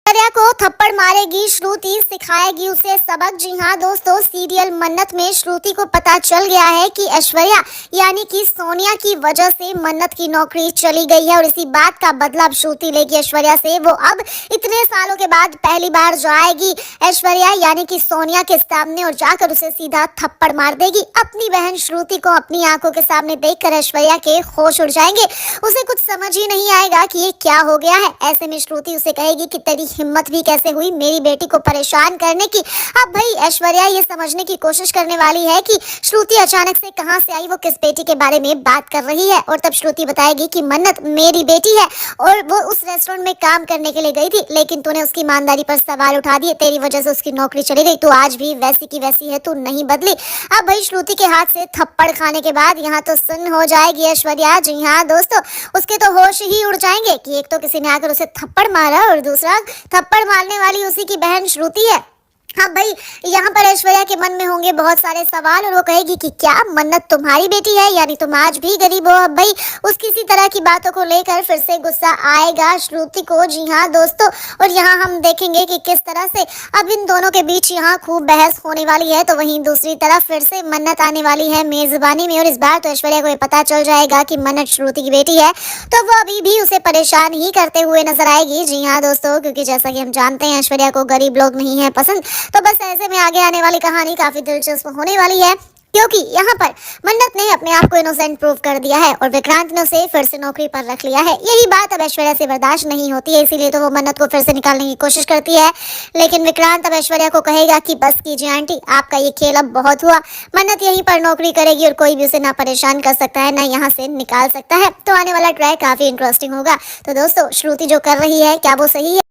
ऐश्वर्या को थप्पड़ मारेगी श्रुति, सिखाएगी उसे सबक। जी हाँ दोस्तों, सीरियल मन्नत में श्रुति को पता चल गया है कि ऐश्वर्या यानी कि सोनिया की वजह से मन्नत की नौकरी चली गई है और इसी बात का बदला अब श्रुति लेगी ऐश्वर्या से। वो अब इतने सालों के बाद पहली बार जाएगी ऐश्वर्या यानी कि सोनिया के सामने और जाकर उसे सीधा थप्पड़ मार देगी। अपनी बहन श्रुति को अपनी आंखों के सामने देखकर ऐश्वर्या के होश उड़ जाएंगे। उसे कुछ समझ ही नहीं आएगा कि ये क्या हो गया है। ऐसे में श्रुति उसे कहेगी कि तेरी हिम्मत भी कैसे हुई मेरी बेटी को परेशान करने की। अब भाई ऐश्वर्या ये समझने की कोशिश करने वाली है कि श्रुति अचानक से कहां से आई, वो किस बेटी के बारे में बात कर रही है। और तब श्रुति बताएगी कि मन्नत मेरी बेटी है और वो उस रेस्टोरेंट में काम करने के लिए गई थी, लेकिन तूने उसकी ईमानदारी पर सवाल उठा दिए, तेरी वजह से उसकी नौकरी चली गई। तू आज भी वैसी की वैसी है, तू नहीं बदली। अब भाई श्रुति के हाथ से थप्पड़ खाने के बाद यहाँ तो सुन्न हो जाएगी ऐश्वर्या। जी हाँ दोस्तों, उसके तो होश ही उड़ जाएंगे कि एक तो किसी ने आकर उसे थप्पड़ मारा और दूसरा थप्पड़ मारने वाली उसी की बहन श्रुति है। हाँ भाई, यहाँ पर ऐश्वर्या के मन में होंगे बहुत सारे सवाल और वो कहेगी कि क्या मन्नत तुम्हारी बेटी है, यानी तुम आज भी गरीब हो। अब भाई उसकी इसी तरह की बातों को लेकर फिर से गुस्सा आएगा श्रुति को। जी हाँ दोस्तों, और यहाँ हम देखेंगे कि किस तरह से अब इन दोनों के बीच यहाँ खूब बहस होने वाली है। तो वहीं दूसरी तरफ फिर से मन्नत आने वाली है मेजबानी में और इस बार तो ऐश्वर्या को ये पता चल जाएगा कि मन्नत श्रुति की बेटी है, तो वो अभी भी उसे परेशान ही करते हुए नजर आएगी। जी हाँ दोस्तों, क्योंकि जैसा कि हम जानते हैं ऐश्वर्या को गरीब लोग नहीं है पसंद। तो बस ऐसे में आगे आने वाली कहानी काफी दिलचस्प होने वाली है, क्योंकि यहाँ पर मन्नत ने अपने आप को इनोसेंट प्रूव कर दिया है और विक्रांत ने उसे फिर से नौकरी पर रख लिया है। यही बात अब ऐश्वर्या से बर्दाश्त नहीं होती है, इसीलिए तो वो मन्नत को फिर से निकालने की कोशिश करती है। लेकिन विक्रांत अब ऐश्वर्या को कहेगा कि बस कीजिए आंटी, आपका ये खेल अब बहुत हुआ। मन्नत यहीं पर नौकरी करेगी और कोई भी उसे ना परेशान कर सकता है, ना यहाँ से निकाल सकता है। तो आने वाला ट्रैक काफी इंटरेस्टिंग होगा। तो दोस्तों, श्रुति जो कर रही है क्या वो सही है?